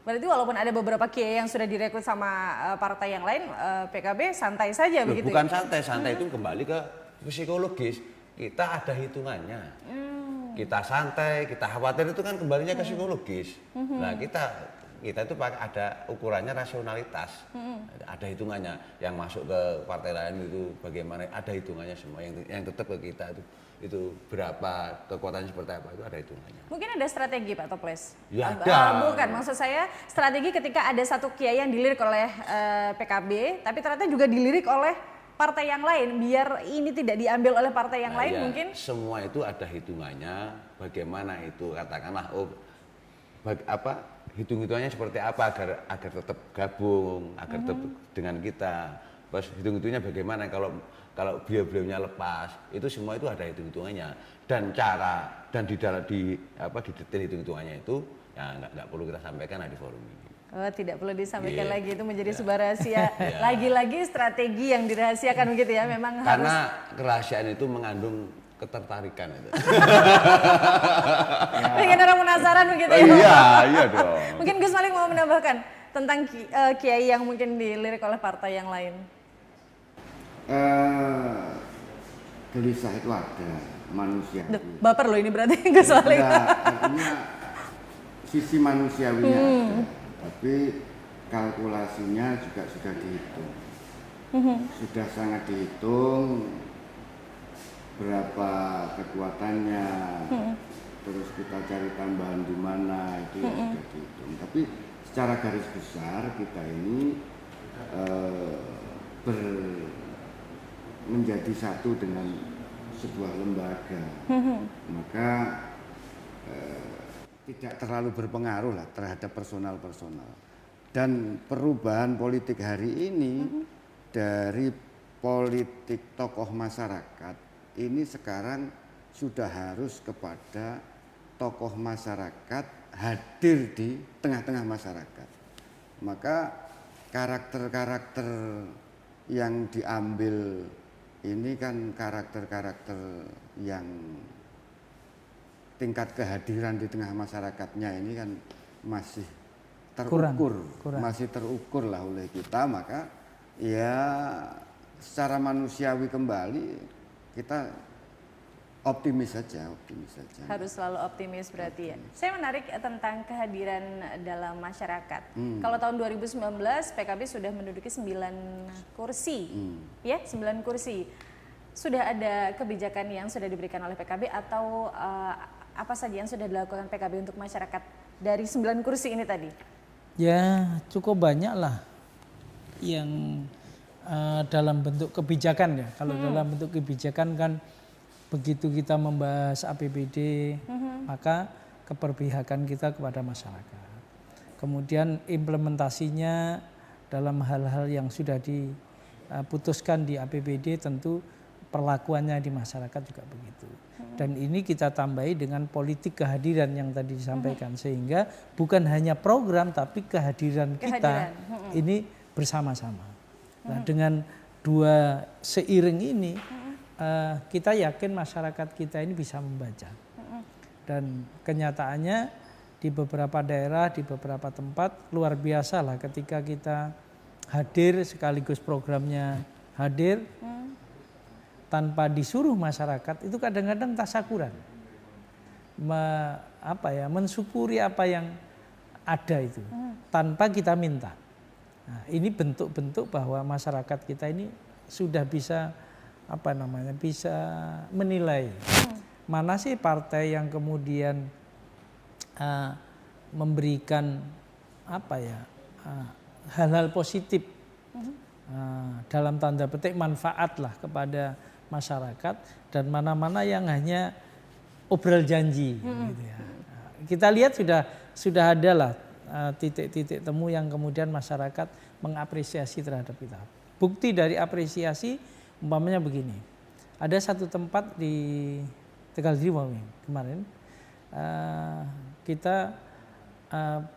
Berarti walaupun ada beberapa kiai yang sudah direkrut sama partai yang lain, PKB santai saja begitu. Bukan santai itu kembali ke psikologis. Kita ada hitungannya. Kita santai, kita khawatir itu kan kembalinya ke psikologis. Nah kita kita itu ada ukurannya rasionalitas, ada hitungannya. Yang masuk ke partai lain itu bagaimana, ada hitungannya semua. Yang tetap ke kita itu berapa, kekuatannya seperti apa, itu ada hitungannya. Mungkin ada strategi Pak Toples? Ya ada. Bukan, maksud saya strategi ketika ada satu kiai yang dilirik oleh PKB, tapi ternyata juga dilirik oleh partai yang lain, biar ini tidak diambil oleh partai yang lain mungkin? Semua itu ada hitungannya, bagaimana itu, katakanlah, hitung-hitungannya seperti apa agar tetap gabung, agar tetap dengan kita. Terus hitung-hitungnya bagaimana kalau beliau-beliaunya lepas, itu semua itu ada hitung-hitungannya, dan di detail hitung-hitungannya itu ya nggak perlu kita sampaikan di forum ini. Oh, tidak perlu disampaikan lagi, itu menjadi sebuah rahasia. Lagi-lagi strategi yang dirahasiakan begitu ya, memang karena kerahasiaan itu mengandung ketertarikan itu. Bikin orang penasaran begitu ya. Iya dong. Mungkin Gus Malik mau menambahkan tentang kiai yang mungkin dilirik oleh partai yang lain. Gelisah itu ada, manusia. Baper loh ini berarti Gus Malik. Artinya sisi manusiawinya ada, tapi kalkulasinya juga sudah dihitung. Sudah sangat dihitung berapa kekuatannya, terus kita cari tambahan di mana, itu sudah dihitung. Tapi secara garis besar kita ini menjadi satu dengan sebuah lembaga, maka tidak terlalu berpengaruh lah terhadap personal. Dan perubahan politik hari ini dari politik tokoh masyarakat ini sekarang sudah harus kepada tokoh masyarakat hadir di tengah-tengah masyarakat. Maka karakter-karakter yang diambil ini kan karakter-karakter yang tingkat kehadiran di tengah masyarakatnya ini kan masih terukur, masih terukur lah oleh kita. Maka ya secara manusiawi kembali kita optimis saja. Harus selalu optimis berarti ya. Saya menarik tentang kehadiran dalam masyarakat. Kalau tahun 2019 PKB sudah menduduki 9 kursi, ya 9 kursi. Sudah ada kebijakan yang sudah diberikan oleh PKB atau apa saja yang sudah dilakukan PKB untuk masyarakat dari 9 kursi ini tadi? Ya cukup banyak lah yang dalam bentuk kebijakan ya. Kalau dalam bentuk kebijakan kan begitu kita membahas APBD, maka keberpihakan kita kepada masyarakat. Kemudian implementasinya dalam hal-hal yang sudah diputuskan di APBD tentu perlakuannya di masyarakat juga begitu. Dan ini kita tambahi dengan politik kehadiran yang tadi disampaikan, sehingga bukan hanya program tapi kehadiran kita ini bersama-sama. Nah, dengan dua seiring ini kita yakin masyarakat kita ini bisa membaca. Dan kenyataannya di beberapa daerah, di beberapa tempat luar biasa lah ketika kita hadir sekaligus programnya hadir tanpa disuruh masyarakat itu kadang-kadang tasyakuran. Mensyukuri apa yang ada itu tanpa kita minta. Nah, ini bentuk-bentuk bahwa masyarakat kita ini sudah bisa bisa menilai mana sih partai yang kemudian memberikan hal-hal positif dalam tanda petik manfaat lah kepada masyarakat, dan mana-mana yang hanya obrol janji gitu ya. Kita lihat sudah ada lah titik-titik temu yang kemudian masyarakat mengapresiasi terhadap kita. Bukti dari apresiasi umpamanya begini, ada satu tempat di Tegal Driwang kemarin kita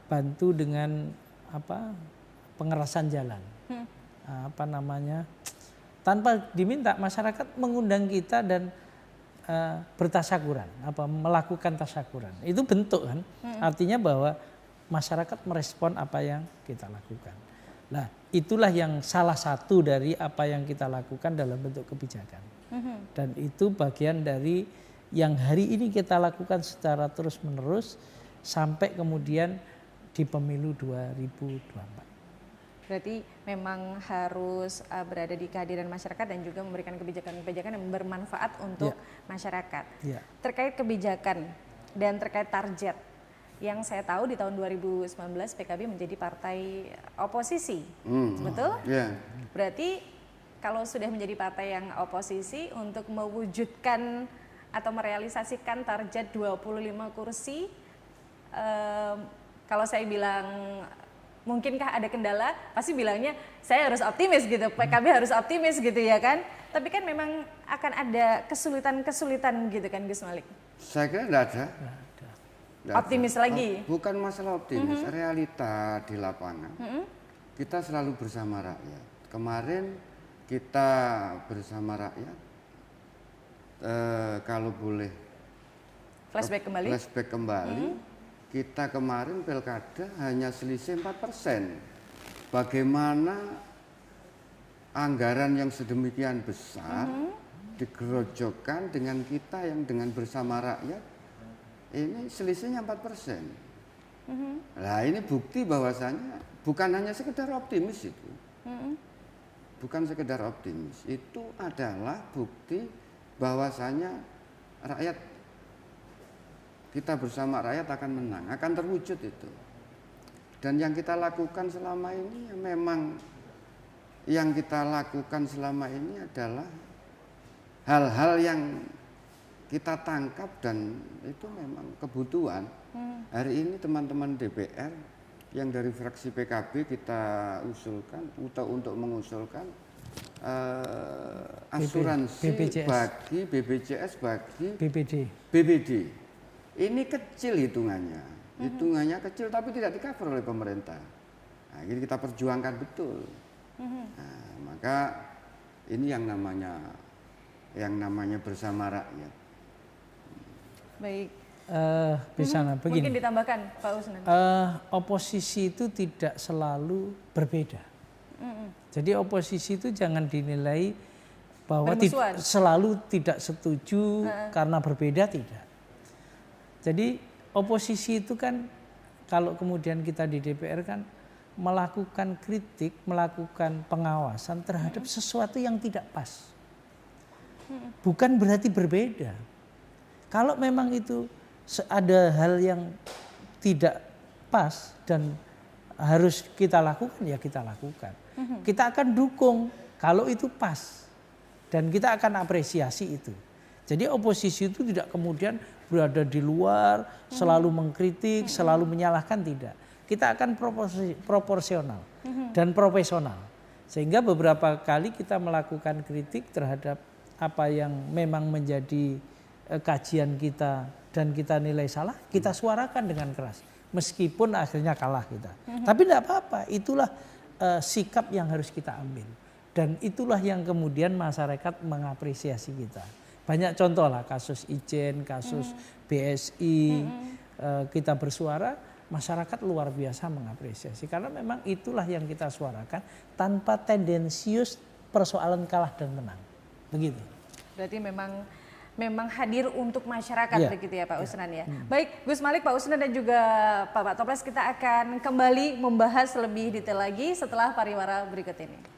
bantu dengan pengerasan jalan, tanpa diminta masyarakat mengundang kita dan bertasyakuran, melakukan tasyakuran. Itu bentuk kan, artinya bahwa masyarakat merespon apa yang kita lakukan. Nah, itulah yang salah satu dari apa yang kita lakukan dalam bentuk kebijakan. Dan itu bagian dari yang hari ini kita lakukan secara terus-menerus sampai kemudian di pemilu 2024. Berarti memang harus berada di kehadiran masyarakat dan juga memberikan kebijakan-kebijakan yang bermanfaat untuk masyarakat. Terkait kebijakan dan terkait target, yang saya tahu di tahun 2019 PKB menjadi partai oposisi, betul? Berarti kalau sudah menjadi partai yang oposisi, untuk mewujudkan atau merealisasikan target 25 kursi, kalau saya bilang mungkinkah ada kendala, pasti bilangnya saya harus optimis gitu, PKB harus optimis gitu ya kan. Tapi kan memang akan ada kesulitan-kesulitan gitu kan Gus Malik. Saya kira tidak ada. Optimis lagi? Bukan masalah optimis, realita di lapangan. Kita selalu bersama rakyat. Kemarin kita bersama rakyat, kalau boleh flashback kembali. Kita kemarin pilkada hanya selisih 4%. Bagaimana anggaran yang sedemikian besar digerojokkan dengan kita yang dengan bersama rakyat, ini selisihnya 4%. Nah ini bukti bahwasanya bukan hanya sekedar optimis itu. Bukan sekedar optimis, itu adalah bukti bahwasanya rakyat, kita bersama rakyat akan menang, akan terwujud itu. Dan yang kita lakukan selama ini memang yang kita lakukan selama ini adalah hal-hal yang kita tangkap dan itu memang kebutuhan. Hari ini teman-teman DPR yang dari fraksi PKB kita usulkan untuk mengusulkan asuransi bagi BPJS bagi BPD. Ini kecil hitungannya, kecil tapi tidak di-cover oleh pemerintah. Nah, ini kita perjuangkan betul. Nah, maka ini yang namanya bersama rakyat. Baik. Begini. Mungkin ditambahkan Pak Usnan. Oposisi itu tidak selalu berbeda. Jadi oposisi itu jangan dinilai bahwa selalu tidak setuju karena berbeda, tidak. Jadi oposisi itu kan kalau kemudian kita di DPR kan melakukan kritik, melakukan pengawasan terhadap sesuatu yang tidak pas. Bukan berarti berbeda. Kalau memang itu ada hal yang tidak pas dan harus kita lakukan, ya kita lakukan. Kita akan dukung kalau itu pas dan kita akan apresiasi itu. Jadi oposisi itu tidak kemudian berada di luar, selalu mengkritik, selalu menyalahkan, tidak. Kita akan proporsional dan profesional. Sehingga beberapa kali kita melakukan kritik terhadap apa yang memang menjadi kajian kita dan kita nilai salah, kita suarakan dengan keras. Meskipun akhirnya kalah kita. Tapi tidak apa-apa, itulah sikap yang harus kita ambil. Dan itulah yang kemudian masyarakat mengapresiasi kita. Banyak contoh lah, kasus Ijen, kasus BSI, kita bersuara, masyarakat luar biasa mengapresiasi. Karena memang itulah yang kita suarakan tanpa tendensius persoalan kalah dan menang. Begitu. Berarti memang hadir untuk masyarakat begitu ya Pak Usnan ya. Baik Gus Malik, Pak Usnan dan juga Pak Toples, kita akan kembali membahas lebih detail lagi setelah pariwara berikut ini.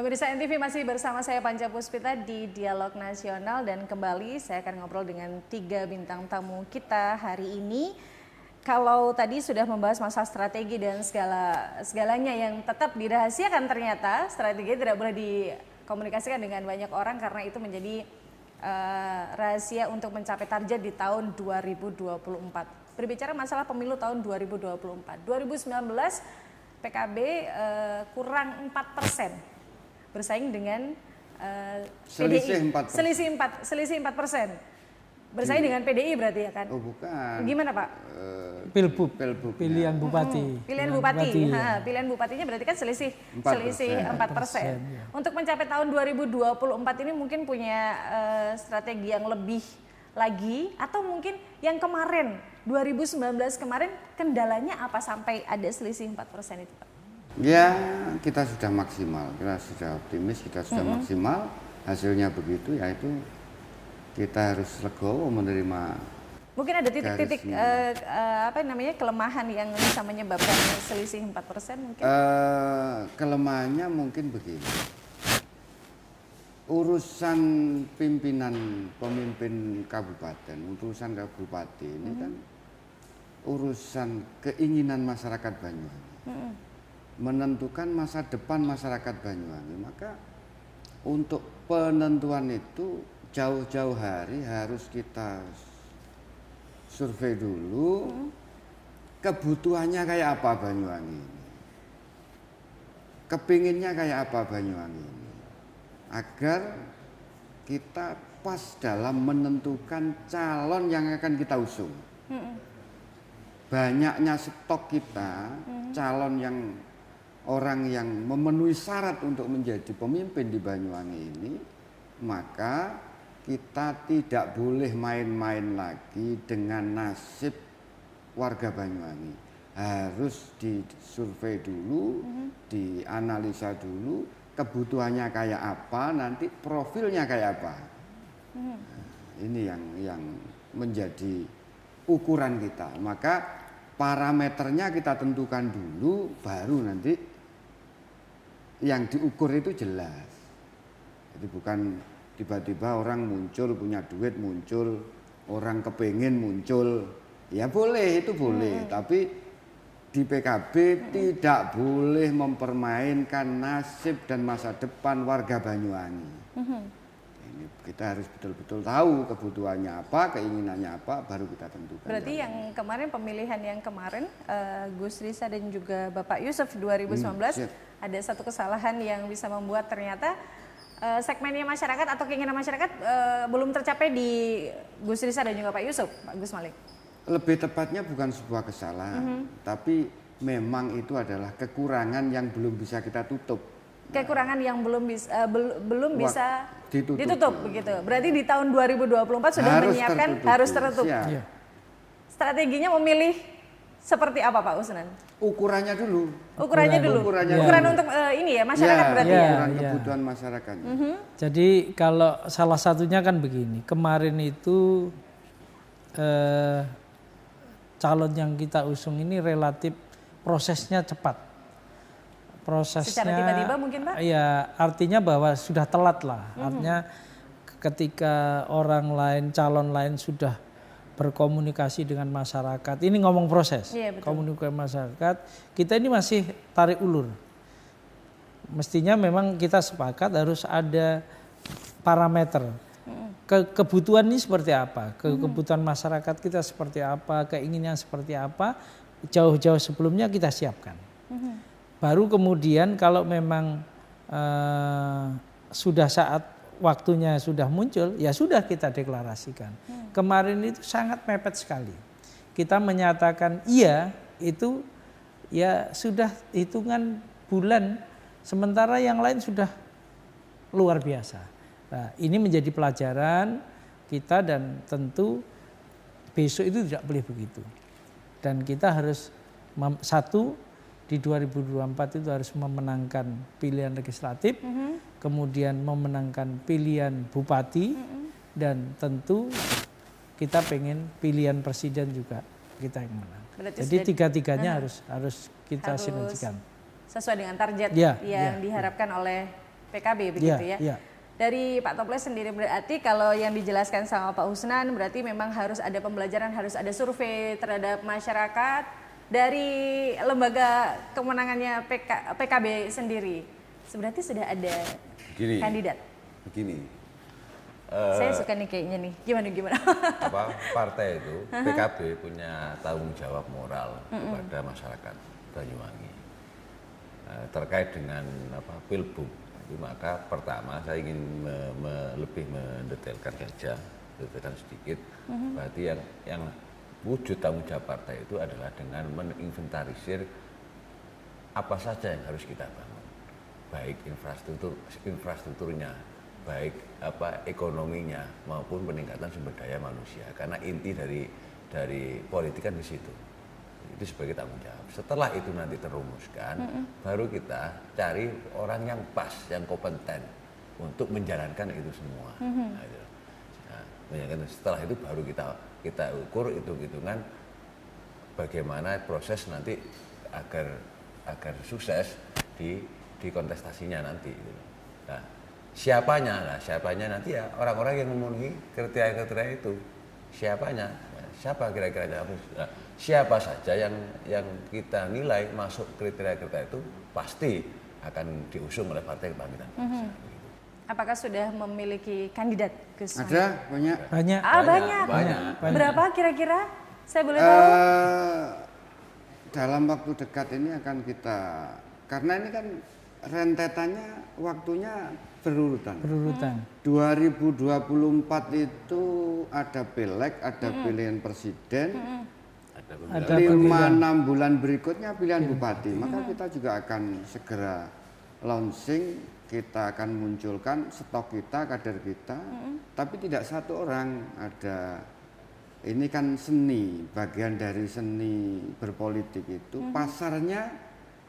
Pemirsa NTV masih bersama saya Panca Puspita di Dialog Nasional dan kembali saya akan ngobrol dengan 3 bintang tamu kita hari ini. Kalau tadi sudah membahas masalah strategi dan segalanya yang tetap dirahasiakan, ternyata strategi tidak boleh dikomunikasikan dengan banyak orang karena itu menjadi rahasia untuk mencapai target di tahun 2024. Berbicara masalah pemilu tahun 2024, 2019 PKB kurang 4%, bersaing dengan Selisih PDI. 4%. Selisih 4%. Bersaing dengan PDI berarti ya kan? Oh bukan. Gimana Pak? Pilbub, Pilbubnya. pilihan bupati. Pilihan bupati. Ya. Pilihan bupatinya berarti kan selisih 4%. 4%. Ya. Untuk mencapai tahun 2024 ini mungkin punya strategi yang lebih lagi atau mungkin yang kemarin 2019 kemarin kendalanya apa sampai ada selisih 4% itu Pak? Ya kita sudah maksimal, kita sudah optimis, kita sudah maksimal. Hasilnya begitu, yaitu kita harus legowo menerima. Mungkin ada titik-titik kelemahan yang bisa menyebabkan selisih 4% mungkin? Kelemahannya mungkin begini. Urusan pemimpin kabupaten, urusan kabupaten ini kan urusan keinginan masyarakat Banyuwangi. Menentukan masa depan masyarakat Banyuwangi. Maka untuk penentuan itu jauh-jauh hari harus kita survei dulu kebutuhannya kayak apa Banyuwangi ini, kepinginnya kayak apa Banyuwangi ini, agar kita pas dalam menentukan calon yang akan kita usung. Banyaknya stok kita calon yang orang yang memenuhi syarat untuk menjadi pemimpin di Banyuwangi ini, maka kita tidak boleh main-main lagi dengan nasib warga Banyuwangi. Harus disurvei dulu, dianalisa dulu, kebutuhannya kayak apa, nanti profilnya kayak apa. Nah, ini yang menjadi ukuran kita. Maka parameternya kita tentukan dulu, baru nanti yang diukur itu jelas. Jadi bukan tiba-tiba orang muncul, punya duit muncul, orang kepengen muncul, ya boleh, itu boleh. Tapi di PKB tidak boleh mempermainkan nasib dan masa depan warga Banyuwangi. Ini kita harus betul-betul tahu kebutuhannya apa, keinginannya apa, baru kita tentukan. Berarti yang kemarin, pemilihan yang kemarin, Gus Risa dan juga Bapak Yusuf 2019, ada satu kesalahan yang bisa membuat ternyata segmennya masyarakat atau keinginan masyarakat belum tercapai di Gus Risa dan juga Pak Yusuf, Pak Gus Malik. Lebih tepatnya bukan sebuah kesalahan, tapi memang itu adalah kekurangan yang belum bisa kita tutup. Kekurangan yang belum bisa ditutup begitu. Berarti di tahun 2024 sudah harus menyiapkan tertutup, harus tertutup. Ya. Strateginya memilih seperti apa Pak Usnan? Ukurannya dulu. Ukuran untuk ini ya masyarakat berarti ya. Ukuran kebutuhan masyarakat. Jadi kalau salah satunya kan begini, kemarin itu calon yang kita usung ini relatif prosesnya cepat. Prosesnya secara tiba-tiba mungkin Pak? Ya artinya bahwa sudah telat lah. Artinya ketika orang lain, calon lain sudah berkomunikasi dengan masyarakat, ini ngomong proses, komunikasi masyarakat, kita ini masih tarik ulur. Mestinya memang kita sepakat harus ada parameter. Kebutuhan ini seperti apa, kebutuhan masyarakat kita seperti apa, keinginan seperti apa, jauh-jauh sebelumnya kita siapkan. Baru kemudian kalau memang sudah saat waktunya sudah muncul, ya sudah kita deklarasikan. Kemarin itu sangat mepet sekali. Kita menyatakan iya itu ya sudah hitungan bulan, sementara yang lain sudah luar biasa. Nah, ini menjadi pelajaran kita dan tentu besok itu tidak boleh begitu. Dan kita harus di 2024 itu harus memenangkan pilihan legislatif, kemudian memenangkan pilihan bupati, dan tentu kita pengen pilihan presiden juga kita yang menang. Berarti jadi tiga-tiganya harus kita sinergikan. Sesuai dengan target yang diharapkan oleh PKB begitu ya. Dari Pak Toples sendiri berarti kalau yang dijelaskan sama Pak Usnan berarti memang harus ada pembelajaran, harus ada survei terhadap masyarakat dari lembaga kemenangannya PKB sendiri. Berarti sudah ada Begini. kandidat. Begini. Saya suka nih kayaknya nih. Gimana? Partai itu PKB punya tanggung jawab moral kepada masyarakat Banyuwangi terkait dengan Pilbub. Maka pertama saya ingin lebih mendetailkan saja, sedikit. Berarti yang wujud tanggung jawab partai itu adalah dengan menginventarisir apa saja yang harus kita bangun, baik infrastrukturnya, baik ekonominya maupun peningkatan sumber daya manusia, karena inti dari politik kan di situ. Itu sebagai tanggung jawab. Setelah itu nanti terumuskan, baru kita cari orang yang pas, yang kompeten untuk menjalankan itu semua. Setelah itu baru kita ukur hitung-hitungan bagaimana proses nanti agar sukses di kontestasinya nanti. Nah, siapanya nanti ya orang-orang yang memenuhi kriteria itu. Siapa kira-kira siapa saja yang kita nilai masuk kriteria-kriteria itu pasti akan diusung oleh Partai Kebangkitan Bangsa. Apakah sudah memiliki kandidat, Gus? Ada banyak. Banyak. Berapa kira-kira? Saya boleh tahu? Dalam waktu dekat ini akan kita, karena ini kan rentetannya waktunya berurutan. 2024 itu ada pileg, ada pilihan presiden, ada 5-6 bulan berikutnya pilihan bupati. Maka kita juga akan segera launching, kita akan munculkan stok kita, kader kita, tapi tidak satu orang. Ada, ini kan seni, bagian dari seni berpolitik itu, pasarnya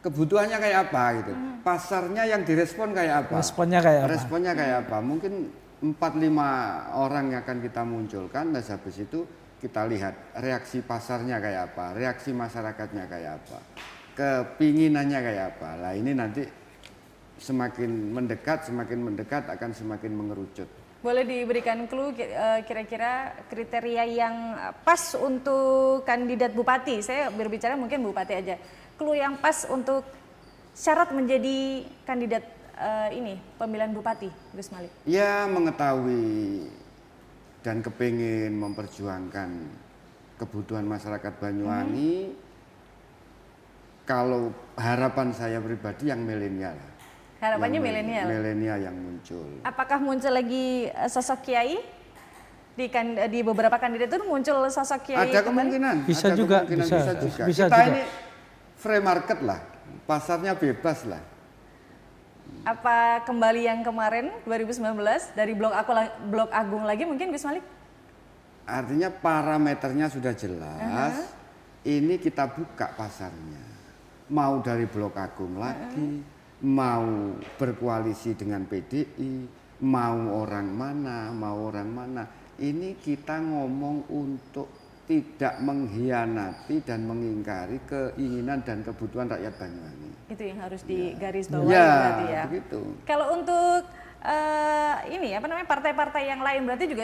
kebutuhannya kayak apa gitu. Pasarnya yang direspon kayak apa? Responnya kayak apa? Mungkin 4-5 orang yang akan kita munculkan, dan habis itu kita lihat reaksi pasarnya kayak apa, reaksi masyarakatnya kayak apa, kepinginannya kayak apa. Lah ini nanti semakin mendekat akan semakin mengerucut. Boleh diberikan clue kira-kira kriteria yang pas untuk kandidat bupati? Saya berbicara mungkin bupati aja. Clue yang pas untuk syarat menjadi kandidat pemilihan bupati, Gus Malik? Ya, mengetahui dan kepingin memperjuangkan kebutuhan masyarakat Banyuwangi. Kalau harapan saya pribadi yang milenial. Harapannya milenial? Milenial yang muncul. Apakah muncul lagi sosok kiai? Di beberapa kandidat itu muncul sosok kiai? Ada kemungkinan. Bisa juga. Kita ini free market lah, pasarnya bebas lah. Apa kembali yang kemarin 2019 dari Blok Agung lagi mungkin, Gus Malik? Artinya parameternya sudah jelas. Ini kita buka pasarnya. Mau dari Blok Agung lagi, mau berkoalisi dengan PDI, mau orang mana. Ini kita ngomong untuk tidak mengkhianati dan mengingkari keinginan dan kebutuhan rakyat Banyuwangi. Itu yang harus digarisbawahi berarti ya. Begitu. Kalau untuk partai-partai yang lain berarti juga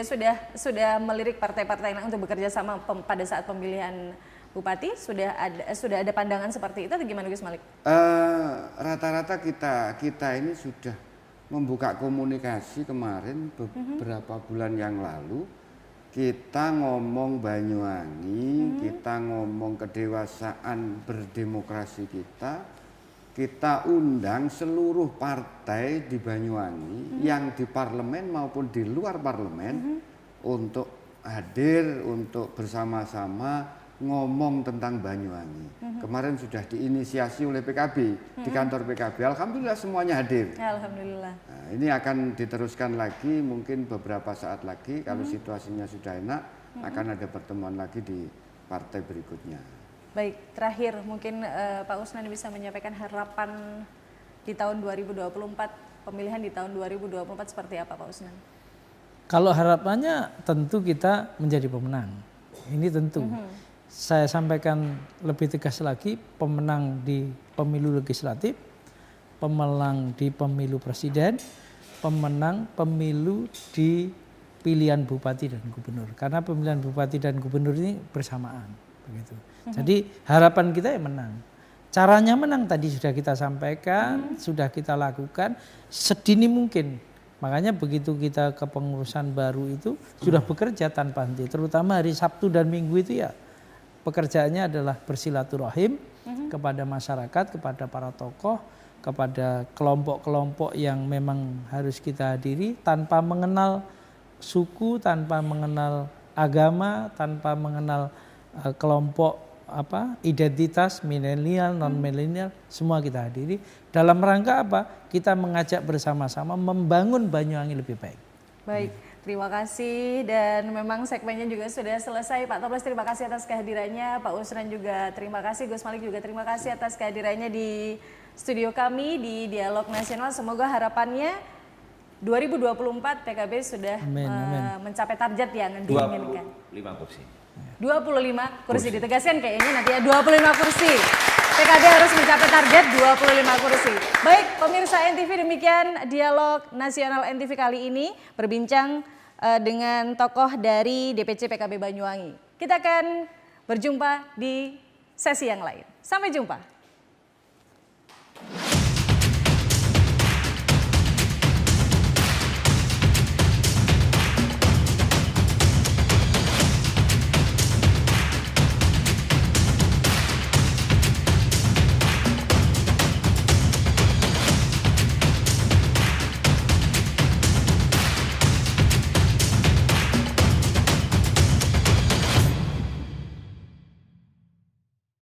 sudah melirik partai-partai yang lain untuk bekerja sama pada saat pemilihan bupati, sudah ada pandangan seperti itu atau gimana, Gus Malik? Rata-rata kita ini sudah membuka komunikasi kemarin beberapa bulan yang lalu. Kita ngomong Banyuwangi, kita ngomong kedewasaan berdemokrasi kita undang seluruh partai di Banyuwangi yang di parlemen maupun di luar parlemen untuk hadir, untuk bersama-sama ngomong tentang Banyuwangi. Kemarin sudah diinisiasi oleh PKB di kantor PKB. Alhamdulillah semuanya hadir. Alhamdulillah. Nah, ini akan diteruskan lagi mungkin beberapa saat lagi kalau situasinya sudah enak akan ada pertemuan lagi di partai berikutnya. Baik, terakhir mungkin Pak Usnan bisa menyampaikan harapan di tahun 2024, pemilihan di tahun 2024 seperti apa, Pak Usnan? Kalau harapannya tentu kita menjadi pemenang. Ini tentu. Saya sampaikan lebih tegas lagi, pemenang di pemilu legislatif, pemenang di pemilu presiden, pemenang pemilu di pilihan bupati dan gubernur. Karena pemilihan bupati dan gubernur ini bersamaan, begitu. Jadi harapan kita ya menang. Caranya menang tadi sudah kita sampaikan, sudah kita lakukan sedini mungkin. Makanya begitu kita ke pengurusan baru itu sudah bekerja tanpa henti. Terutama hari Sabtu dan Minggu itu ya pekerjaannya adalah bersilaturahim kepada masyarakat, kepada para tokoh, kepada kelompok-kelompok yang memang harus kita hadiri tanpa mengenal suku, tanpa mengenal agama, tanpa mengenal kelompok identitas milenial, non milenial, semua kita hadiri dalam rangka apa? Kita mengajak bersama-sama membangun Banyuwangi lebih baik. Baik, terima kasih dan memang segmennya juga sudah selesai. Pak Toples terima kasih atas kehadirannya, Pak Usran juga terima kasih, Gus Malik juga terima kasih atas kehadirannya di studio kami di Dialog Nasional. Semoga harapannya 2024 PKB sudah mencapai target yang diinginkan. 25 kursi. 25 kursi ditegaskan kayaknya nanti ya 25 kursi. PKB harus mencapai target 25 kursi. Baik pemirsa NTV, demikian Dialog Nasional NTV kali ini berbincang dengan tokoh dari DPC PKB Banyuwangi. Kita akan berjumpa di sesi yang lain. Sampai jumpa.